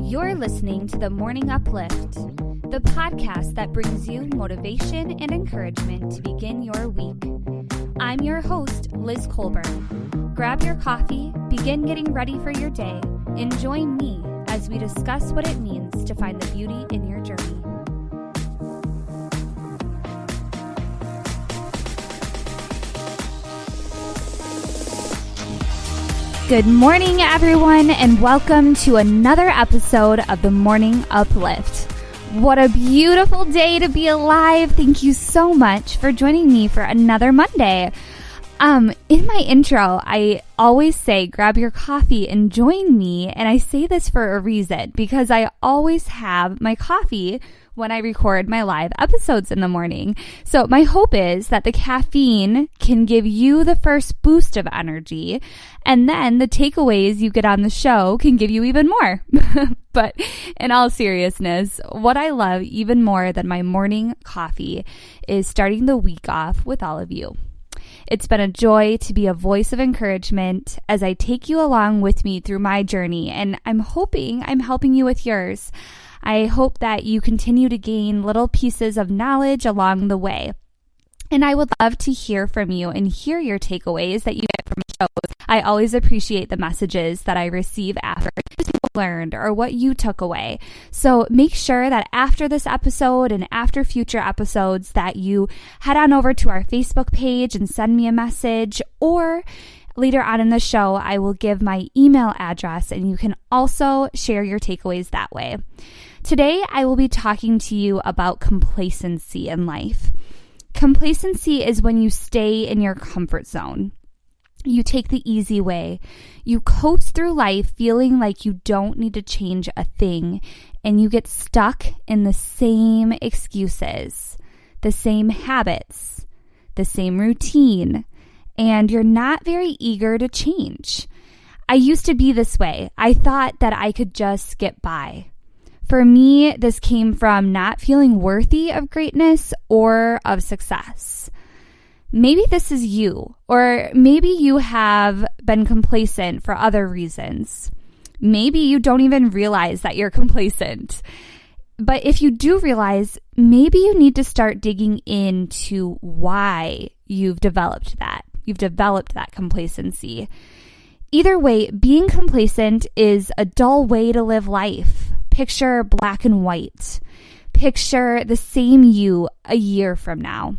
You're listening to The Morning Uplift, the podcast that brings you motivation and encouragement to begin your week. I'm your host, Liz Colburn. Grab your coffee, begin getting ready for your day, and join me as we discuss what it means to find the beauty in your journey. Good morning, everyone, and welcome to another episode of The Morning Uplift. What a beautiful day to be alive. Thank you so much for joining me for another Monday. In my intro, I always say, grab your coffee and join me. And I say this for a reason, because I always have my coffee when I record my live episodes in the morning. So my hope is that the caffeine can give you the first boost of energy, and then the takeaways you get on the show can give you even more. But in all seriousness, what I love even more than my morning coffee is starting the week off with all of you. It's been a joy to be a voice of encouragement as I take you along with me through my journey, and I'm hoping I'm helping you with yours. I hope that you continue to gain little pieces of knowledge along the way. And I would love to hear from you and hear your takeaways that you get from shows. I always appreciate the messages that I receive after what you learned or what you took away. So make sure that after this episode and after future episodes that you head on over to our Facebook page and send me a message, or later on in the show, I will give my email address and you can also share your takeaways that way. Today, I will be talking to you about complacency in life. Complacency is when you stay in your comfort zone. You take the easy way. You coast through life feeling like you don't need to change a thing, and you get stuck in the same excuses, the same habits, the same routine, and you're not very eager to change. I used to be this way. I thought that I could just get by. For me, this came from not feeling worthy of greatness or of success. Maybe this is you, or maybe you have been complacent for other reasons. Maybe you don't even realize that you're complacent. But if you do realize, maybe you need to start digging into why you've developed that. You've developed that complacency. Either way, being complacent is a dull way to live life. Picture black and white. Picture the same you a year from now,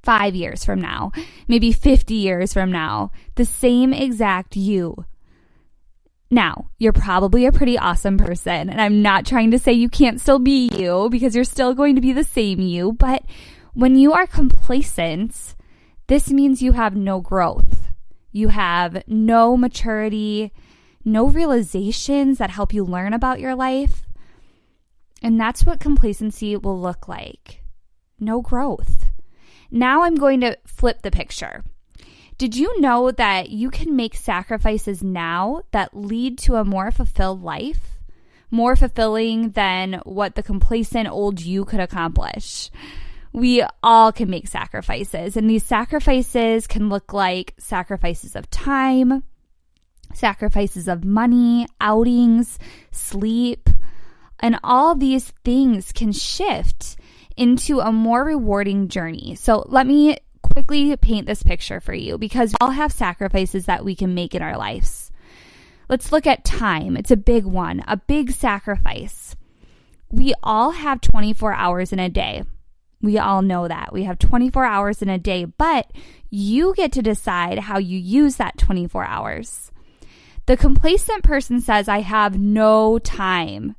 5 years from now, maybe 50 years from now, the same exact you. Now, you're probably a pretty awesome person, and I'm not trying to say you can't still be you, because you're still going to be the same you, but when you are complacent, this means you have no growth. You have no maturity, no realizations that help you learn about your life. And that's what complacency will look like. No growth. Now I'm going to flip the picture. Did you know that you can make sacrifices now that lead to a more fulfilled life? More fulfilling than what the complacent old you could accomplish. We all can make sacrifices, and these sacrifices can look like sacrifices of time, sacrifices of money, outings, sleep, and all these things can shift into a more rewarding journey. So let me quickly paint this picture for you, because we all have sacrifices that we can make in our lives. Let's look at time. It's a big one, a big sacrifice. We all have 24 hours in a day. We all know that. We have 24 hours in a day, but you get to decide how you use that 24 hours. The complacent person says, I have no time.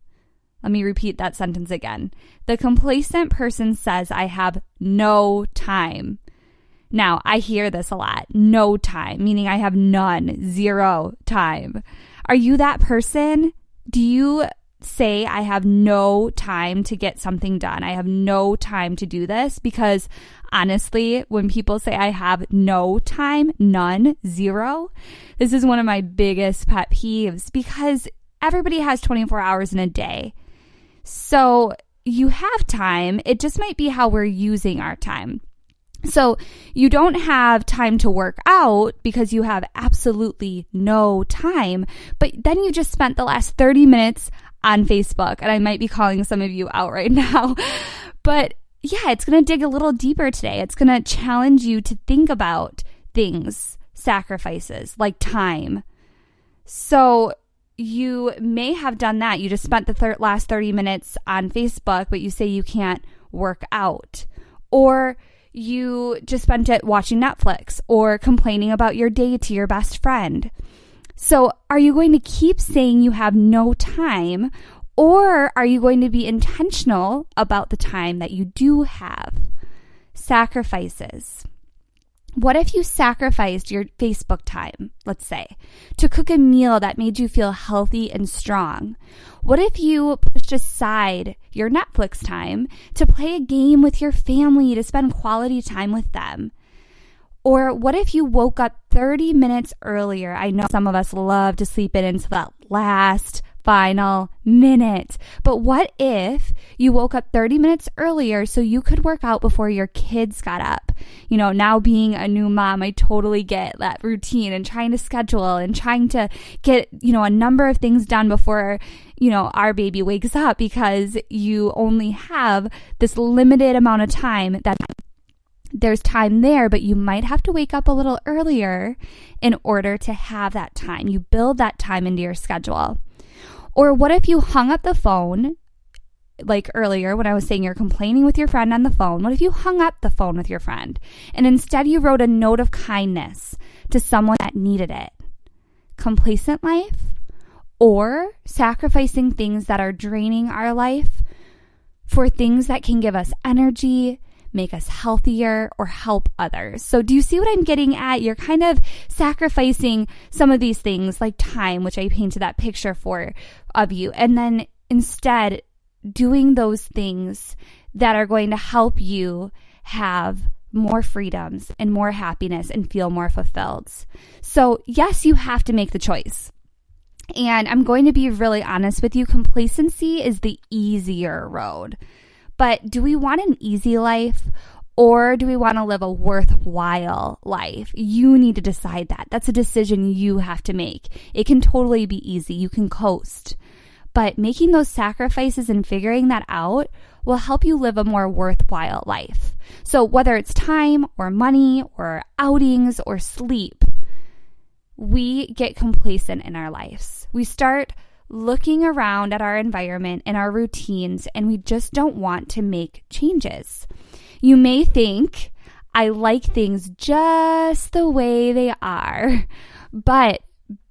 Let me repeat that sentence again. The complacent person says, I have no time. Now, I hear this a lot. No time, meaning I have none, zero time. Are you that person? Do you say, I have no time to get something done? I have no time to do this? Because honestly, when people say I have no time, none, zero, this is one of my biggest pet peeves, because everybody has 24 hours in a day. So you have time. It just might be how we're using our time. So you don't have time to work out because you have absolutely no time, but then you just spent the last 30 minutes on Facebook. And I might be calling some of you out right now. But yeah, it's going to dig a little deeper today. It's going to challenge you to think about things, sacrifices like time. So you may have done that. You just spent the last 30 minutes on Facebook, but you say you can't work out. Or you just spent it watching Netflix or complaining about your day to your best friend. So are you going to keep saying you have no time, or are you going to be intentional about the time that you do have? Sacrifices. What if you sacrificed your Facebook time, let's say, to cook a meal that made you feel healthy and strong? What if you pushed aside your Netflix time to play a game with your family, to spend quality time with them? Or what if you woke up 30 minutes earlier? I know some of us love to sleep in into that last final minute. But what if you woke up 30 minutes earlier so you could work out before your kids got up? You know, now being a new mom, I totally get that routine and trying to schedule and trying to get, a number of things done before, our baby wakes up, because you only have this limited amount of time. That there's time there, but you might have to wake up a little earlier in order to have that time. You build that time into your schedule. Or what if you hung up the phone, like earlier when I was saying you're complaining with your friend on the phone? What if you hung up the phone with your friend and instead you wrote a note of kindness to someone that needed it? Complacent life, or sacrificing things that are draining our life for things that can give us energy, make us healthier, or help others. So do you see what I'm getting at? You're kind of sacrificing some of these things like time, which I painted that picture of you, and then instead doing those things that are going to help you have more freedoms and more happiness and feel more fulfilled. So yes, you have to make the choice. And I'm going to be really honest with you. Complacency is the easier road. But do we want an easy life, or do we want to live a worthwhile life? You need to decide that. That's a decision you have to make. It can totally be easy. You can coast. But making those sacrifices and figuring that out will help you live a more worthwhile life. So whether it's time or money or outings or sleep, we get complacent in our lives. We start looking around at our environment and our routines, and we just don't want to make changes. You may think, I like things just the way they are, but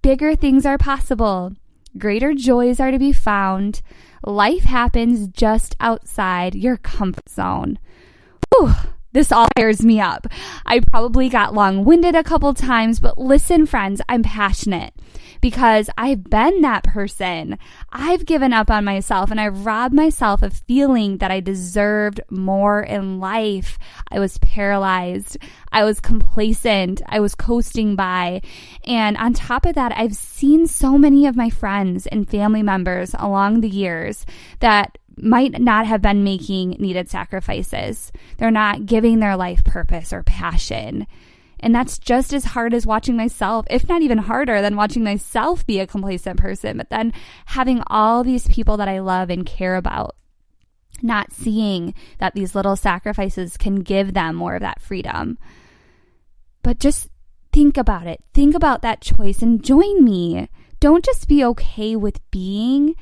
bigger things are possible. Greater joys are to be found. Life happens just outside your comfort zone. Whew, this all fires me up. I probably got long-winded a couple times, but listen, friends, I'm passionate because I've been that person. I've given up on myself and I've robbed myself of feeling that I deserved more in life. I was paralyzed. I was complacent. I was coasting by. And on top of that, I've seen so many of my friends and family members along the years that might not have been making needed sacrifices. They're not giving their life purpose or passion. And that's just as hard as watching myself, if not even harder than watching myself be a complacent person, but then having all these people that I love and care about, not seeing that these little sacrifices can give them more of that freedom. But just think about it. Think about that choice and join me. Don't just be okay with being.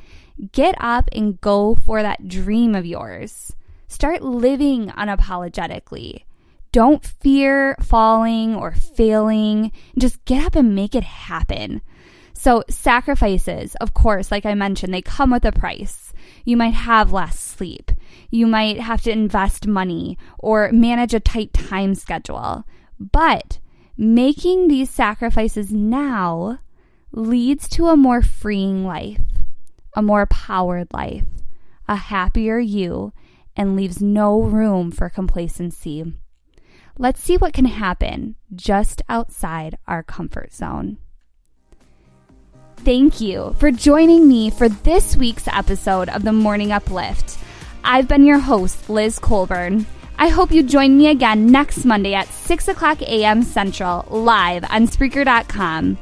Get up and go for that dream of yours. Start living unapologetically. Don't fear falling or failing. Just get up and make it happen. So sacrifices, of course, like I mentioned, they come with a price. You might have less sleep. You might have to invest money or manage a tight time schedule. But making these sacrifices now leads to a more freeing life, a more powered life, a happier you, and leaves no room for complacency. Let's see what can happen just outside our comfort zone. Thank you for joining me for this week's episode of the Morning Uplift. I've been your host, Liz Colburn. I hope you join me again next Monday at 6 o'clock a.m. Central, live on Spreaker.com.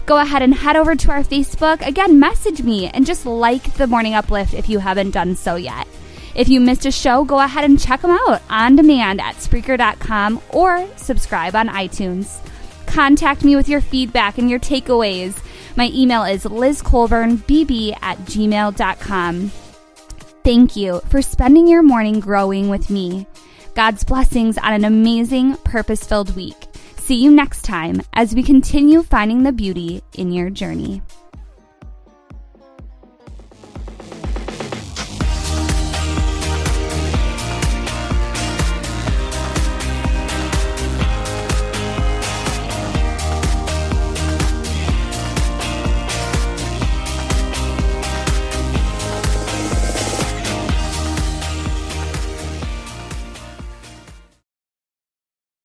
Go ahead and head over to our Facebook. Again, message me and just like the Morning Uplift if you haven't done so yet. If you missed a show, go ahead and check them out on demand at Spreaker.com or subscribe on iTunes. Contact me with your feedback and your takeaways. My email is lizcolburnbb@gmail.com. Thank you for spending your morning growing with me. God's blessings on an amazing, purpose-filled week. See you next time as we continue finding the beauty in your journey.